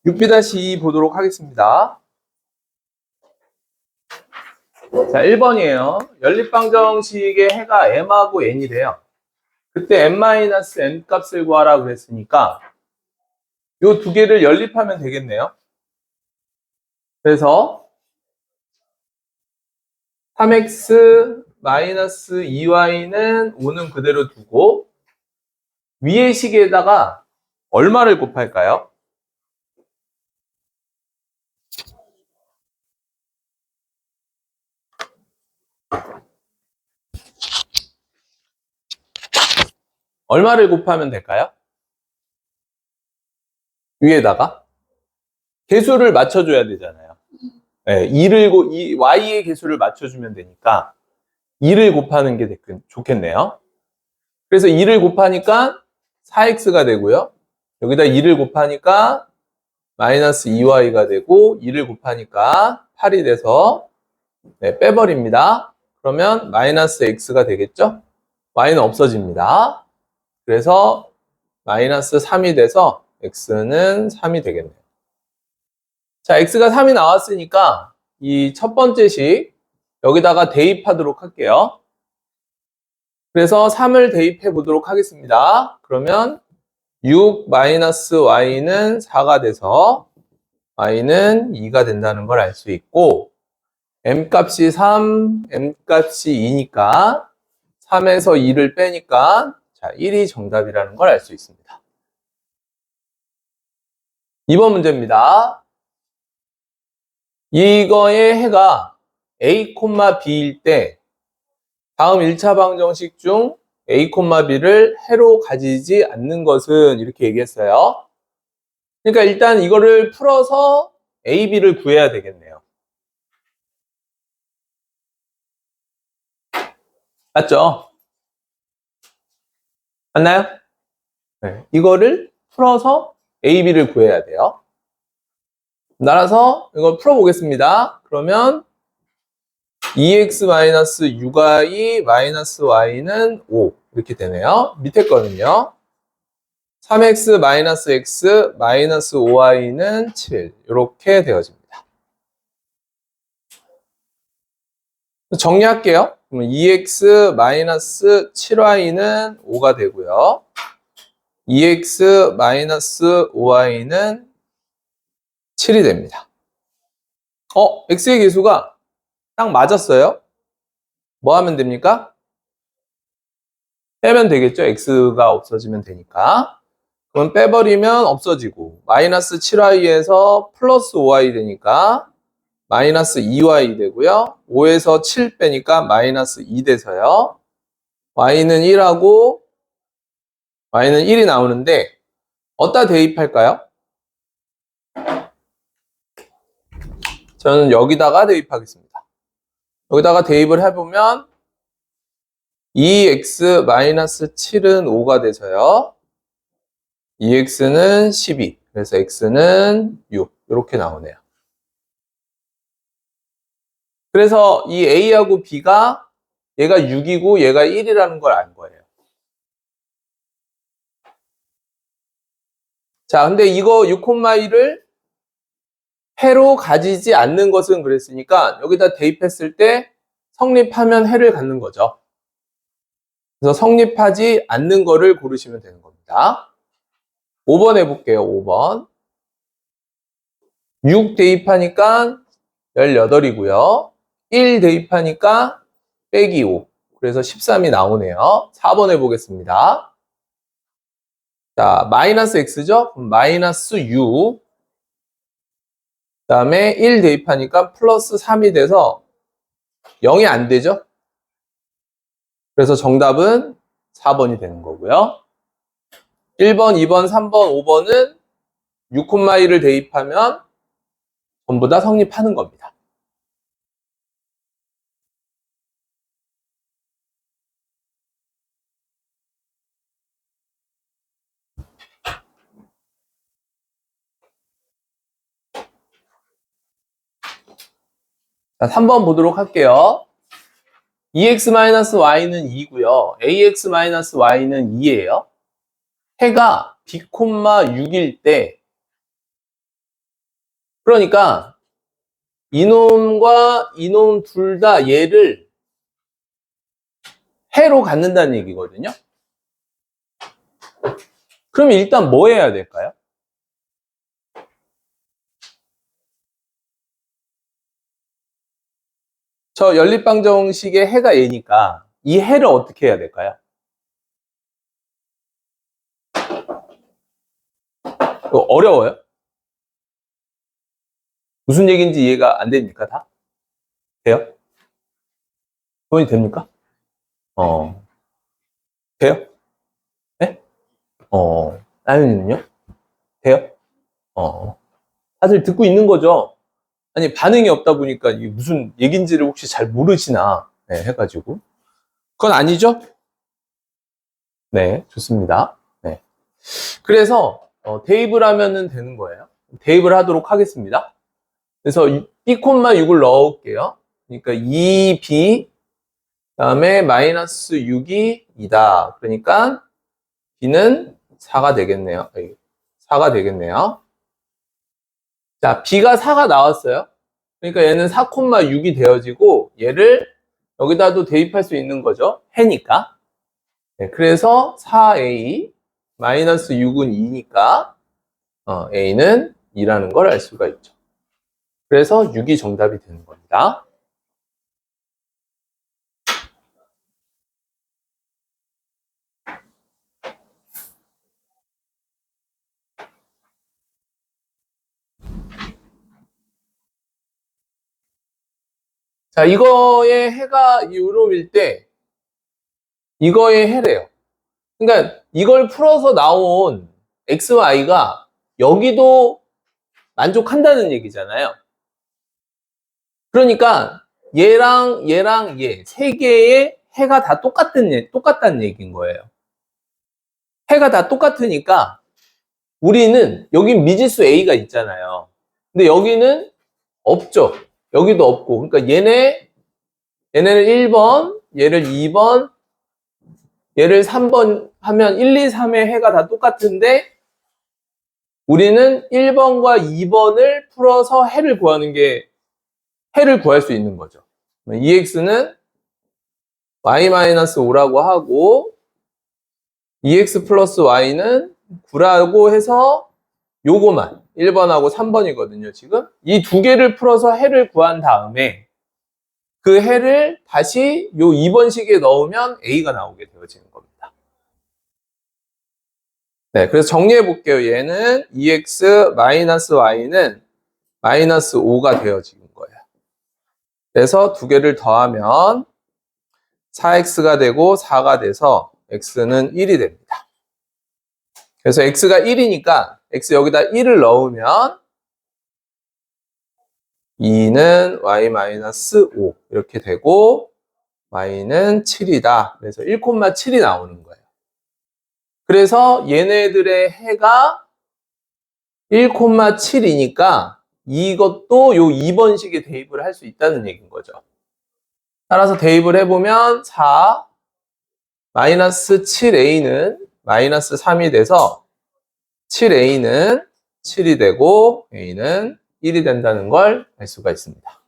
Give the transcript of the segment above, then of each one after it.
6B-2 보도록 하겠습니다. 자, 1번이에요. 연립방정식의 해가 m하고 n이래요. 그때 n-n 값을 구하라 그랬으니까 이 두 개를 연립하면 되겠네요. 그래서 3x 2y는 5는 그대로 두고 위의 식에다가 얼마를 곱할까요? 얼마를 곱하면 될까요? 위에다가 개수를 맞춰줘야 되잖아요. 네, y의 개수를 맞춰주면 되니까 2를 곱하는 게 좋겠네요. 그래서 2를 곱하니까 4x가 되고요. 여기다 2를 곱하니까 마이너스 2y가 되고 2를 곱하니까 8이 돼서 빼버립니다. 그러면 마이너스 x가 되겠죠? y는 없어집니다. 그래서 마이너스 3이 돼서 x는 3이 되겠네요. 자, x가 3이 나왔으니까 이 첫 번째 식 여기다가 대입하도록 할게요. 그래서 3을 대입해 보도록 하겠습니다. 그러면 6-y는 4가 돼서 y는 2가 된다는 걸 알 수 있고 m값이 3, m값이 2니까 3에서 2를 빼니까 자, 1이 정답이라는 걸 알 수 있습니다. 2번 문제입니다. 이거의 해가 a, b일 때 다음 1차 방정식 중 a, b를 해로 가지지 않는 것은 이렇게 얘기했어요. 그러니까 일단 이거를 풀어서 a, b를 구해야 되겠네요. 맞죠? 맞나요? 네. 이거를 풀어서 a, b를 구해야 돼요. 따라서 이걸 풀어보겠습니다. 그러면 2x-6y 마이너스 y는 5 이렇게 되네요. 밑에 거는요. 3x-x 마이너스 5y는 7 이렇게 되어집니다. 정리할게요. 그러면 2x-7y는 5가 되고요. 2x-5y는 7이 됩니다. x의 개수가 딱 맞았어요. 뭐 하면 됩니까? 빼면 되겠죠. x가 없어지면 되니까. 그럼 빼버리면 없어지고 마이너스 7y에서 플러스 5y 되니까 마이너스 2y 되고요. 5에서 7 빼니까 마이너스 2 돼서요. y는 1하고 y는 1이 나오는데 어디다 대입할까요? 저는 여기다가 대입하겠습니다. 여기다가 대입을 해보면 2x-7은 5가 돼서요. 2x는 12, 그래서 x는 6 이렇게 나오네요. 그래서 이 a하고 b가 얘가 6이고 얘가 1이라는 걸 알 거예요. 자, 근데 이거 6,1을 해로 가지지 않는 것은 그랬으니까 여기다 대입했을 때 성립하면 해를 갖는 거죠. 그래서 성립하지 않는 거를 고르시면 되는 겁니다. 5번 해볼게요. 5번. 6 대입하니까 18이고요. 1 대입하니까 빼기 5. 그래서 13이 나오네요. 4번 해보겠습니다. 자, 마이너스 x죠? 그럼 마이너스 6. 그 다음에 1 대입하니까 플러스 3이 돼서 0이 안 되죠? 그래서 정답은 4번이 되는 거고요. 1번, 2번, 3번, 5번은 6,1을 대입하면 전부 다 성립하는 겁니다. 자, 3번 보도록 할게요. 2x-y는 2고요. ax-y는 2예요. 해가 b, 6일 때 그러니까 이놈과 이놈 둘 다 얘를 해로 갖는다는 얘기거든요. 그럼 일단 뭐 해야 될까요? 저 연립방정식의 해가 얘니까 이 해를 어떻게 해야 될까요? 이거 어려워요? 무슨 얘기인지 이해가 안 됩니까? 다? 돼요? 돈이 됩니까? 어. 돼요? 네? 나연이는요? 돼요? 다들 듣고 있는 거죠? 아니, 반응이 없다 보니까 이게 무슨 얘기인지를 혹시 잘 모르시나, 네, 해가지고. 그건 아니죠? 네, 좋습니다. 네. 그래서, 대입을 하면은 되는 거예요. 대입을 하도록 하겠습니다. 그래서 B, 6을 넣을게요. 그러니까 2B, 다음에 마이너스 6이 2다. 그러니까 B는 4가 되겠네요. 4가 되겠네요. 자, B가 4가 나왔어요. 그러니까 얘는 4,6이 되어지고 얘를 여기다도 대입할 수 있는 거죠. 해니까. 네, 그래서 4A 마이너스 6은 2니까 A는 2라는 걸 알 수가 있죠. 그래서 6이 정답이 되는 겁니다. 자, 이거의 해가 요놈일 때 이거의 해래요. 그러니까 이걸 풀어서 나온 XY가 여기도 만족한다는 얘기잖아요. 그러니까 얘랑 얘 세 개의 해가 다 똑같다는 얘기인 거예요. 해가 다 똑같으니까 우리는 여기 미지수 A가 있잖아요. 근데 여기는 없죠. 여기도 없고. 그러니까 얘네를 1번, 얘를 2번, 얘를 3번 하면 1, 2, 3의 해가 다 똑같은데 우리는 1번과 2번을 풀어서 해를 구할 수 있는 거죠. EX는 y-5라고 하고 EX 플러스 Y는 9라고 해서 요거만 1번하고 3번이거든요, 지금. 이 두 개를 풀어서 해를 구한 다음에 그 해를 다시 요 2번식에 넣으면 A가 나오게 되어지는 겁니다. 네, 그래서 정리해 볼게요. 얘는 EX 마이너스 Y는 마이너스 5가 되어지는 거예요. 그래서 두 개를 더하면 4X가 되고 4가 돼서 X는 1이 됩니다. 그래서 X가 1이니까 X 여기다 1을 넣으면 2는 Y-5 이렇게 되고 Y는 7이다. 그래서 1,7이 나오는 거예요. 그래서 얘네들의 해가 1,7이니까 이것도 요 2번식에 대입을 할 수 있다는 얘기인 거죠. 따라서 대입을 해보면 4 마이너스 7A는 마이너스 3이 돼서 7A는 7이 되고 A는 1이 된다는 걸 알 수가 있습니다.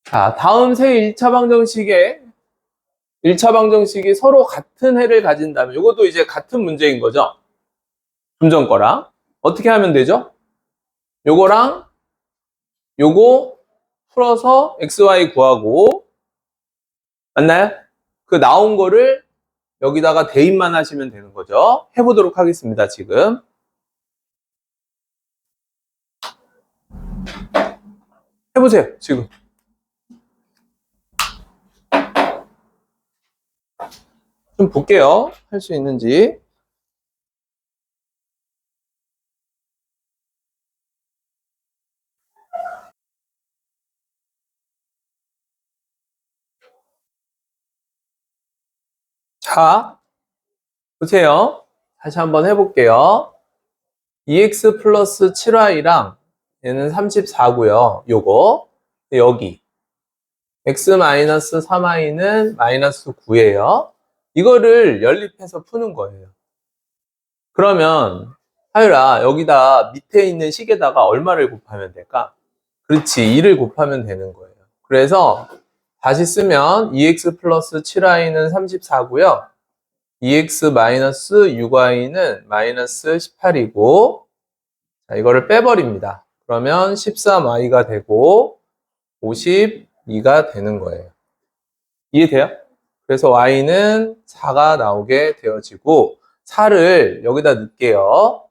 자, 다음 세 1차 방정식이 서로 같은 해를 가진다면 이것도 이제 같은 문제인 거죠. 좀 전 거랑. 어떻게 하면 되죠? 요거랑 요거 풀어서 XY 구하고 맞나요? 그 나온 거를 여기다가 대입만 하시면 되는 거죠. 해보도록 하겠습니다, 지금. 해보세요, 지금. 좀 볼게요. 할 수 있는지. 자, 보세요. 다시 한번 해볼게요. 2x 플러스 7y랑 얘는 34고요. 요거 여기 x 마이너스 3y는 마이너스 9예요. 이거를 연립해서 푸는 거예요. 그러면 하율아, 여기다 밑에 있는 식에다가 얼마를 곱하면 될까? 그렇지, 2를 곱하면 되는 거예요. 그래서 다시 쓰면 2x 플러스 7y는 34고요. 2x 마이너스 6y는 마이너스 18이고, 자, 이거를 빼버립니다. 그러면 13y가 되고 52가 되는 거예요. 이해돼요? 그래서 y는 4가 나오게 되어지고 4를 여기다 넣을게요.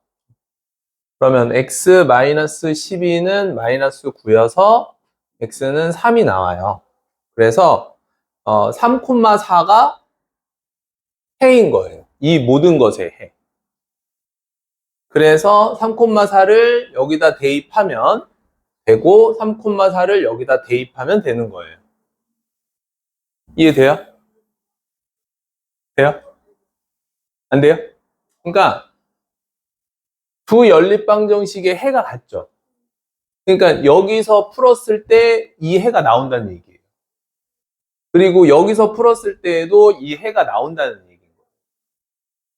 그러면 x 마이너스 12는 마이너스 9여서 x는 3이 나와요. 그래서 3,4가 해인 거예요. 이 모든 것의 해. 그래서 3,4를 여기다 대입하면 되고 3,4를 여기다 대입하면 되는 거예요. 이해돼요? 돼요? 안 돼요? 그러니까 두 연립방정식의 해가 같죠. 그러니까 여기서 풀었을 때 이 해가 나온다는 얘기예요. 그리고 여기서 풀었을 때에도 이 해가 나온다는 얘기예요.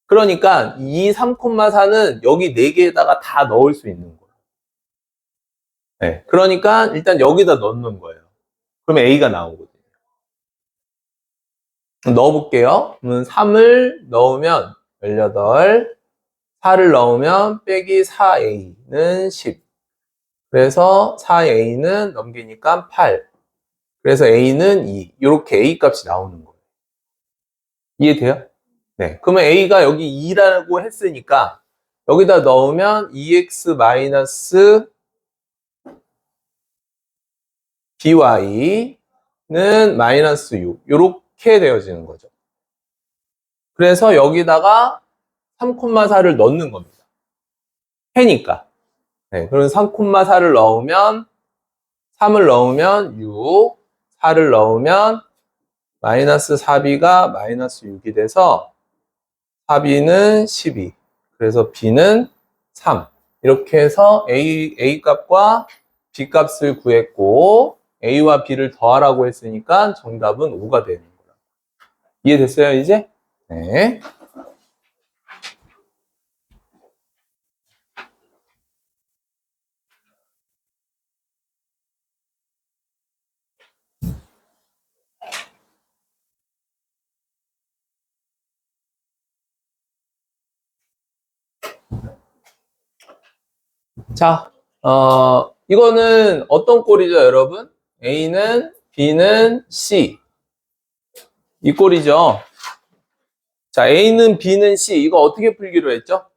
그러니까 이 3,4는 여기 4개에다가 다 넣을 수 있는 거예요. 네. 그러니까 일단 여기다 넣는 거예요. 그러면 A가 나오거든요. 넣어볼게요. 그러면 3을 넣으면 18, 4를 넣으면 빼기 4A는 10. 그래서 4A는 넘기니까 8. 그래서 A는 2. 이렇게 A 값이 나오는 거예요. 이해돼요? 네. 그러면 A가 여기 2라고 했으니까 여기다 넣으면 2x 마이너스 by는 마이너스 6. 이렇게 되어지는 거죠. 그래서 여기다가 3,4를 넣는 겁니다. 해니까. 네. 그럼 3,4를 넣으면 3을 넣으면 6, 4를 넣으면 마이너스 4b가 마이너스 6이 돼서 4b는 12. 그래서 b는 3. 이렇게 해서 A 값과 B 값을 구했고 A와 B를 더하라고 했으니까 정답은 5가 되는 거예요. 이해됐어요, 이제? 네. 자, 이거는 어떤 꼴이죠, 여러분? A는 B는 C. 이 꼴이죠. 자, A는 B는 C. 이거 어떻게 풀기로 했죠?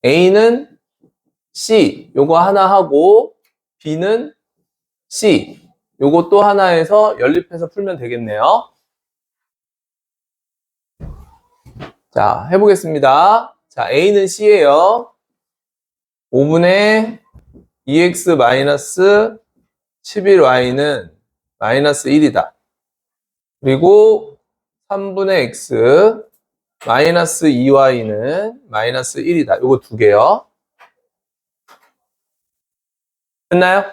A는 C. 요거 하나 하고, B는 C. 요거 또 하나 해서 연립해서 풀면 되겠네요. 자, 해보겠습니다. 자, A는 C예요. 5분의 2x 마이너스 11y는 마이너스 1이다. 그리고 3분의 x 마이너스 2y는 마이너스 1이다. 요거 두 개요. 됐나요?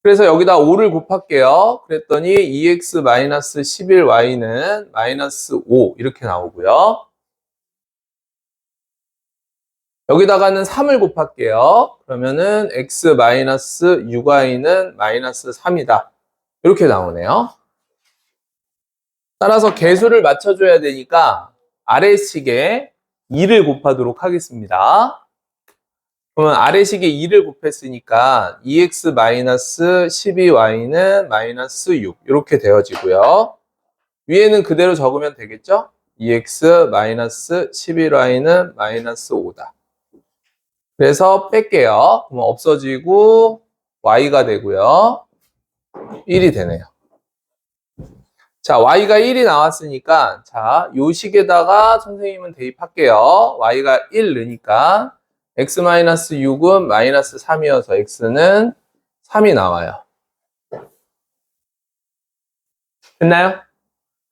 그래서 여기다 5를 곱할게요. 그랬더니 2x 마이너스 11y는 마이너스 5 이렇게 나오고요. 여기다가는 3을 곱할게요. 그러면은 x 마이너스 6y는 마이너스 3이다. 이렇게 나오네요. 따라서 개수를 맞춰줘야 되니까 아래식에 2를 곱하도록 하겠습니다. 그러면 아래식에 2를 곱했으니까 2x 마이너스 12y는 마이너스 6 이렇게 되어지고요. 위에는 그대로 적으면 되겠죠? 2x 마이너스 11y는 마이너스 5다. 그래서 뺄게요. 그러면 없어지고 y가 되고요. 1이 되네요. 자, y가 1이 나왔으니까 자, 요 식에다가 선생님은 대입할게요. y가 1 넣으니까 x-6은 마이너스 3이어서 x는 3이 나와요. 됐나요?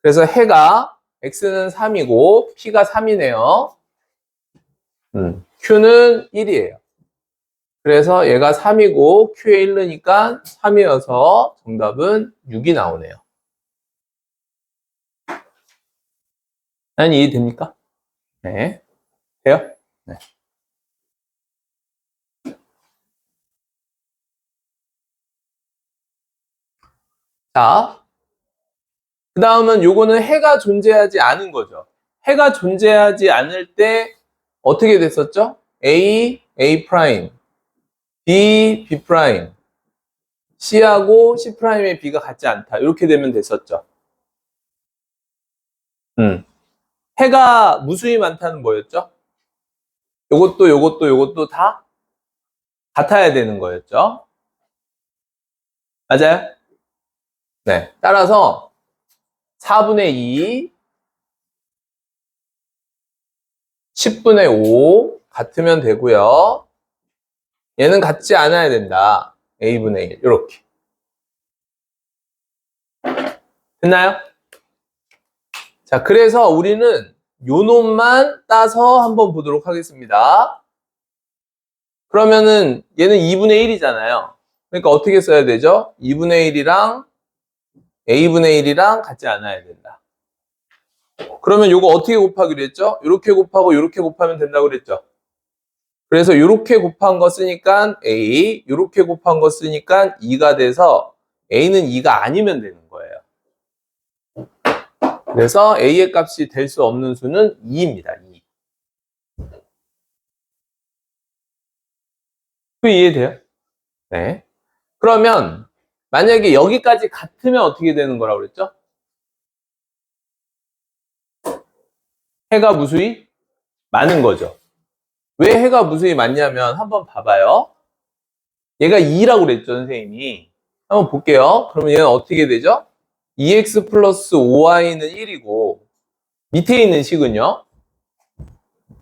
그래서 해가 x는 3이고 p가 3이네요. Q는 1이에요. 그래서 얘가 3이고 Q에 1 넣으니까 3이어서 정답은 6이 나오네요. 이해됩니까? 네. 돼요? 네. 자, 그 다음은 요거는 해가 존재하지 않은 거죠. 해가 존재하지 않을 때 어떻게 됐었죠? A, A 프라임, B, B 프라임, C하고 C 프라임의 B가 같지 않다. 이렇게 되면 됐었죠. 해가 무수히 많다는 뭐였죠? 요것도 다 같아야 되는 거였죠. 맞아요? 네. 따라서 4분의 2, 10분의 5 같으면 되고요. 얘는 같지 않아야 된다. A분의 1 이렇게. 됐나요? 자, 그래서 우리는 요 놈만 따서 한번 보도록 하겠습니다. 그러면은 얘는 2분의 1이잖아요. 그러니까 어떻게 써야 되죠? 2분의 1이랑 A분의 1이랑 같지 않아야 된다. 그러면 요거 어떻게 곱하기로 했죠? 요렇게 곱하고 요렇게 곱하면 된다고 그랬죠? 그래서 요렇게 곱한 거 쓰니까 A, 요렇게 곱한 거 쓰니까 2가 돼서 A는 2가 아니면 되는 거예요. 그래서 A의 값이 될 수 없는 수는 2입니다. 2. 그 이해돼요? 네. 그러면 만약에 여기까지 같으면 어떻게 되는 거라고 그랬죠? 해가 무수히 많은 거죠. 왜 해가 무수히 많냐면 한번 봐봐요. 얘가 2라고 그랬죠, 선생님이. 한번 볼게요. 그러면 얘는 어떻게 되죠? 2x 플러스 5y는 1이고 밑에 있는 식은요?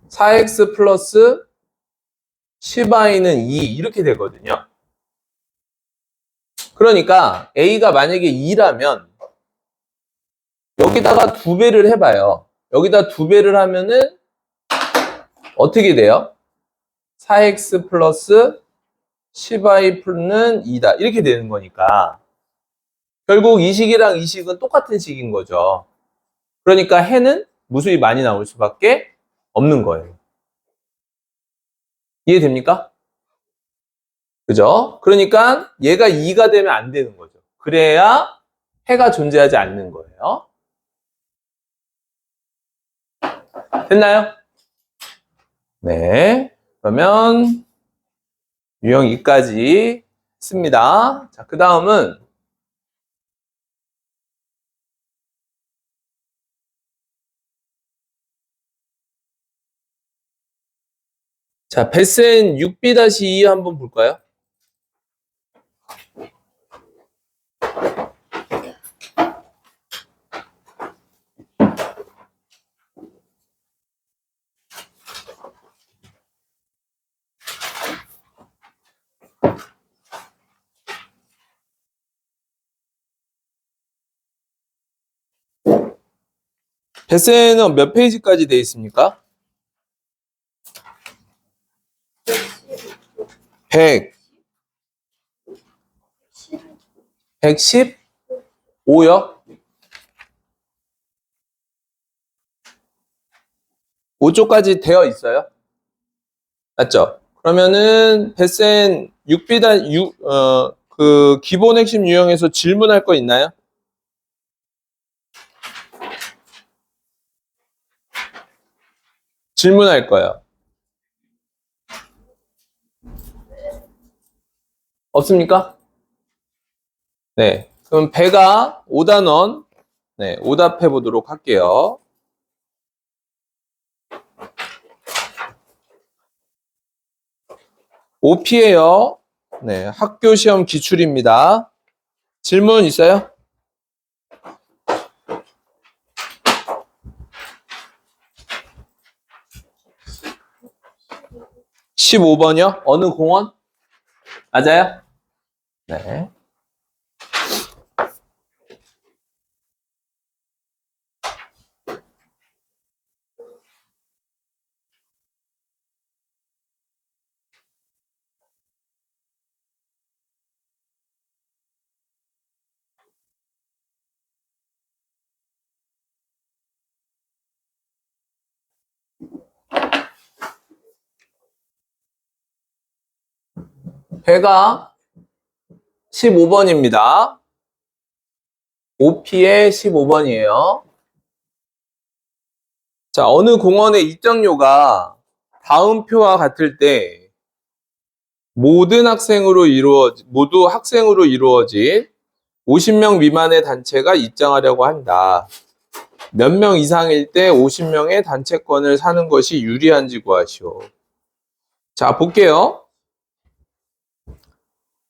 4x 플러스 10y는 2 이렇게 되거든요. 그러니까 a가 만약에 2라면 여기다가 2배를 해봐요. 여기다 2배를 하면은 어떻게 돼요? 4x 플러스 10y는 2다. 이렇게 되는 거니까 결국 이 식이랑 이 식은 똑같은 식인 거죠. 그러니까 해는 무수히 많이 나올 수밖에 없는 거예요. 이해됩니까? 그죠? 그러니까 얘가 2가 되면 안 되는 거죠. 그래야 해가 존재하지 않는 거예요. 됐나요? 네. 그러면 유형 2까지 했습니다. 자, 그 다음은 자, 베센 6b-2 한번 볼까요? 베센은 몇 페이지까지 되어 있습니까? 100, 115요? 5쪽까지 되어 있어요? 맞죠? 그러면은 베센 6B-6 그 기본 핵심 유형에서 질문할 거 있나요? 질문할 거예요. 없습니까? 네. 그럼 배가 5단원 네, 오답해 보도록 할게요. OP예요. 네, 학교 시험 기출입니다. 질문 있어요? (15번이요) 어느 공원? 맞아요? 네. 배가 15번입니다. OP의 15번이에요. 자, 어느 공원의 입장료가 다음 표와 같을 때 모두 학생으로 이루어진 50명 미만의 단체가 입장하려고 한다. 몇 명 이상일 때 50명의 단체권을 사는 것이 유리한지 구하시오. 자, 볼게요.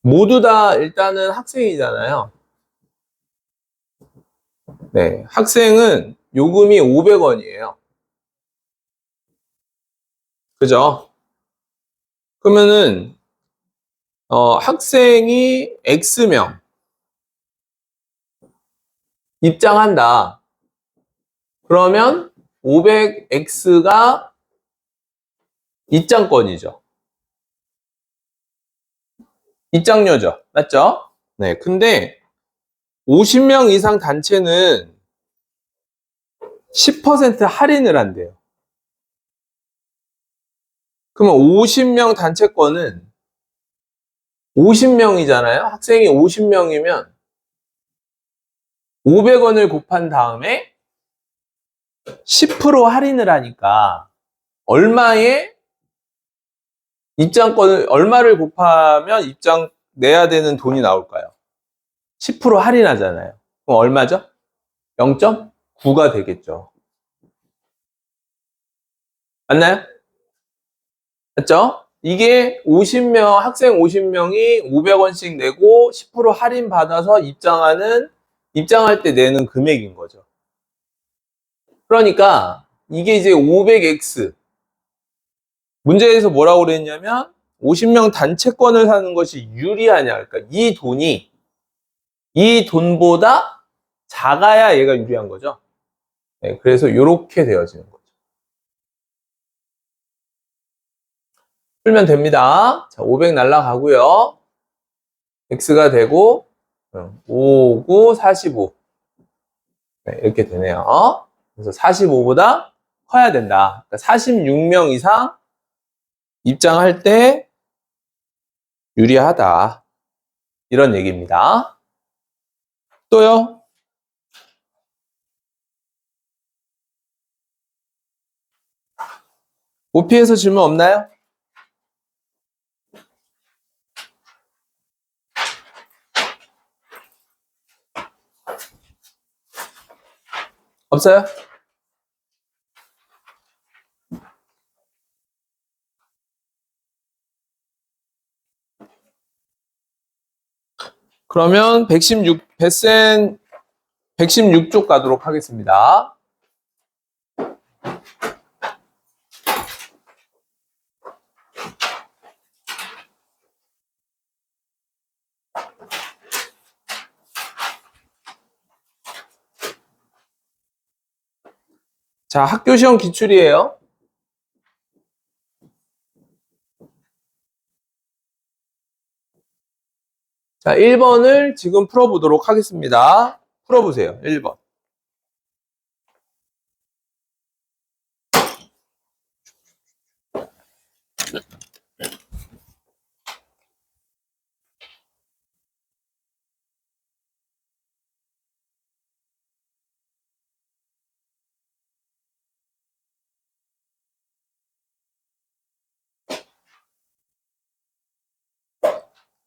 모두 다 일단은 학생이잖아요. 네, 학생은 요금이 500원이에요. 그죠? 그러면은 학생이 X명 입장한다. 그러면 500X가 입장권이죠. 입장료죠. 맞죠? 네. 근데 50명 이상 단체는 10% 할인을 한대요. 그러면 50명 단체권은 50명이잖아요. 학생이 50명이면 500원을 곱한 다음에 10% 할인을 하니까 얼마를 곱하면 입장 내야 되는 돈이 나올까요? 10% 할인하잖아요. 그럼 얼마죠? 0.9가 되겠죠. 맞나요? 맞죠? 이게 학생 50명이 500원씩 내고 10% 할인 받아서 입장할 때 내는 금액인 거죠. 그러니까 이게 이제 500X. 문제에서 뭐라고 그랬냐면 50명 단체권을 사는 것이 유리하냐. 그러니까 이 돈보다 작아야 얘가 유리한 거죠. 네, 그래서 이렇게 되어지는 거죠. 풀면 됩니다. 자, 500 날라가고요. X가 되고 5, 9, 45. 네, 이렇게 되네요. 그래서 45보다 커야 된다. 그러니까 46명 이상 입장할 때 유리하다. 이런 얘기입니다. 또요? OP에서 질문 없나요? 없어요? 그러면 116쪽 가도록 하겠습니다. 자, 학교 시험 기출이에요. 자, 1번을 지금 풀어보도록 하겠습니다. 풀어보세요. 1번.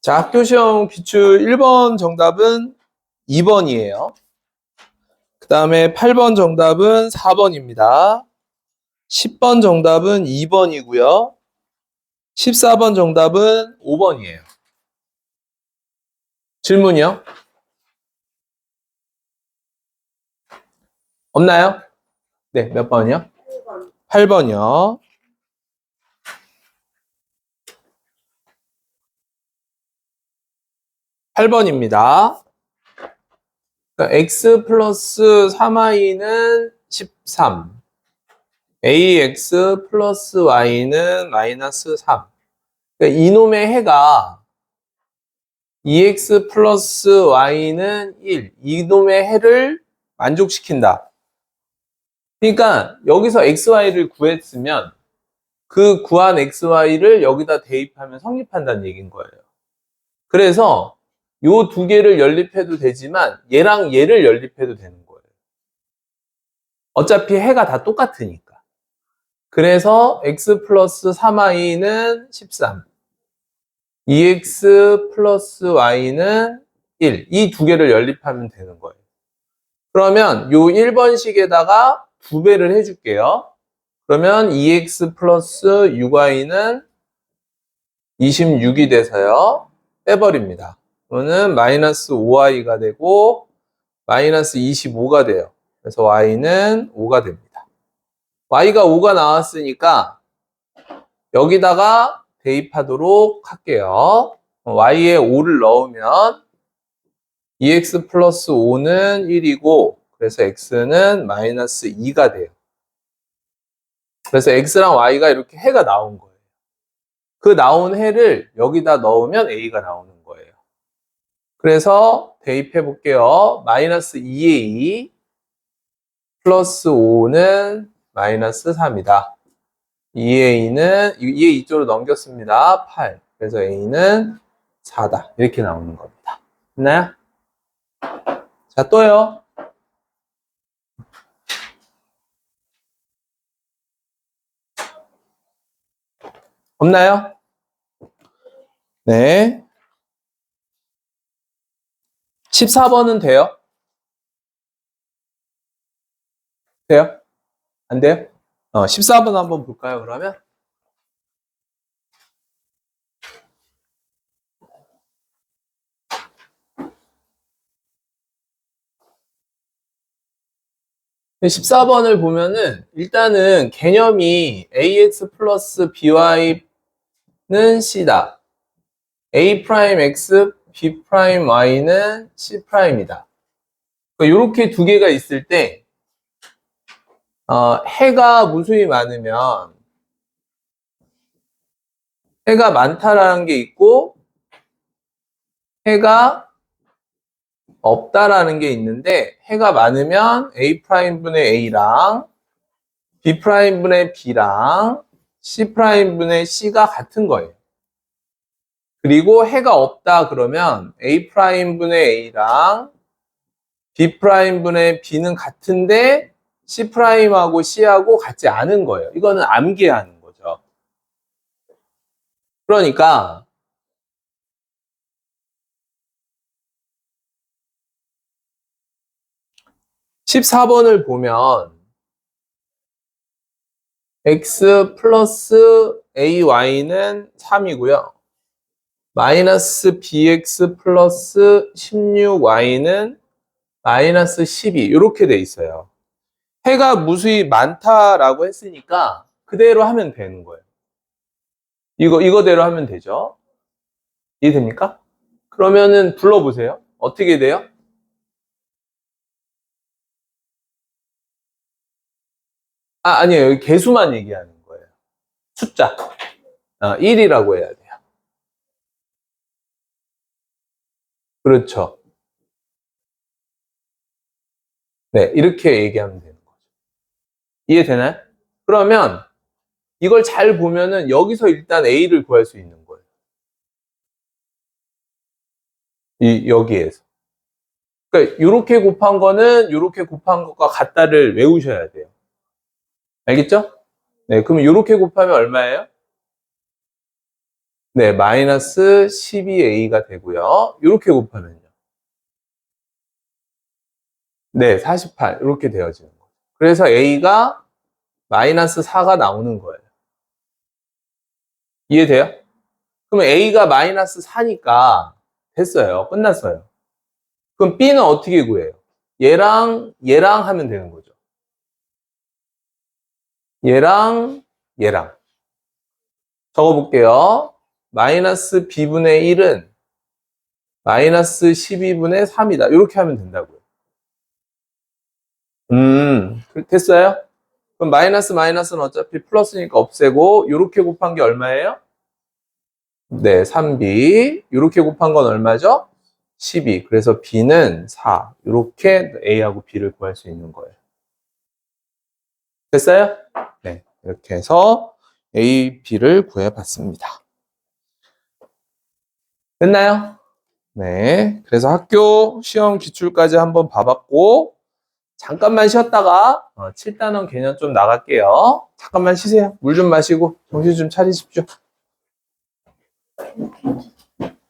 자, 학교 시험 기출 1번 정답은 2번이에요. 그 다음에 8번 정답은 4번입니다. 10번 정답은 2번이고요. 14번 정답은 5번이에요. 질문이요? 없나요? 네, 몇 번이요? 8번이요. 8번입니다. 그러니까 x 플러스 3y는 13. ax 플러스 y는 마이너스 3. 그러니까 이놈의 해가 2x 플러스 y는 1. 이놈의 해를 만족시킨다. 그러니까 여기서 xy를 구했으면 그 구한 xy를 여기다 대입하면 성립한다는 얘기인 거예요. 그래서 요 두 개를 연립해도 되지만 얘랑 얘를 연립해도 되는 거예요. 어차피 해가 다 똑같으니까. 그래서 x 플러스 3y는 13, 2x 플러스 y는 1. 이 두 개를 연립하면 되는 거예요. 그러면 요 1번식에다가 2배를 해줄게요. 그러면 2x 플러스 6y는 26이 돼서요. 빼버립니다. 그러면 마이너스 5y가 되고 마이너스 25가 돼요. 그래서 y는 5가 됩니다. y가 5가 나왔으니까 여기다가 대입하도록 할게요. y에 5를 넣으면 2x 플러스 5는 1이고 그래서 x는 마이너스 2가 돼요. 그래서 x랑 y가 이렇게 해가 나온 거예요. 그 나온 해를 여기다 넣으면 a가 나오는 거예요. 그래서 대입해 볼게요. 마이너스 2의 2 플러스 5는 마이너스 3이다. 2의 2는 2의 2쪽으로 넘겼습니다. 8. 그래서 a는 4다. 이렇게 나오는 겁니다. 됐나요? 자, 또요. 없나요? 네. 14번은 돼요? 돼요? 안 돼요? 14번 한번 볼까요, 그러면? 14번을 보면은 일단은 개념이 ax 플러스 by는 c다. a 프라임 x, b 프라임 y는 c 프라임이다. 이렇게 두 개가 있을 때 해가 무수히 많으면 해가 많다라는 게 있고 해가 없다라는 게 있는데 해가 많으면 a 프라임 분의 a랑 b 프라임 분의 b랑 c 프라임 분의 c가 같은 거예요. 그리고 해가 없다 그러면 a 프라임 분의 a랑 b 프라임 분의 b는 같은데 c 프라임하고 c하고 같지 않은 거예요. 이거는 암기하는 거죠. 그러니까 14번을 보면 x 플러스 ay는 3이고요. 마이너스 bx 플러스 16y는 마이너스 12 이렇게 돼 있어요. 해가 무수히 많다라고 했으니까 그대로 하면 되는 거예요. 이거대로 하면 되죠. 이해됩니까? 그러면은 불러보세요. 어떻게 돼요? 아니에요. 여기 개수만 얘기하는 거예요. 숫자. 1이라고 해야 돼요. 그렇죠. 네, 이렇게 얘기하면 되는 거죠. 이해되나요? 그러면 이걸 잘 보면은 여기서 일단 A를 구할 수 있는 거예요. 여기에서. 그러니까 이렇게 곱한 거는 이렇게 곱한 것과 같다를 외우셔야 돼요. 알겠죠? 네, 그럼 이렇게 곱하면 얼마예요? 네, 마이너스 12A가 되고요. 이렇게 곱하면요. 네, 48 이렇게 되어지는 거예요. 그래서 A가 마이너스 4가 나오는 거예요. 이해돼요? 그럼 A가 마이너스 4니까 됐어요. 끝났어요. 그럼 B는 어떻게 구해요? 얘랑 하면 되는 거죠. 얘랑 적어볼게요. 마이너스 B분의 1은 마이너스 12분의 3이다. 이렇게 하면 된다고요. 됐어요? 그럼 마이너스는 어차피 플러스니까 없애고 이렇게 곱한 게 얼마예요? 네, 3B. 이렇게 곱한 건 얼마죠? 12. 그래서 B는 4. 이렇게 A하고 B를 구할 수 있는 거예요. 됐어요? 네, 이렇게 해서 A, B를 구해봤습니다. 됐나요? 네. 그래서 학교 시험 기출까지 한번 봐봤고, 잠깐만 쉬었다가 7단원 개념 좀 나갈게요. 잠깐만 쉬세요. 물 좀 마시고 정신 좀 차리십시오.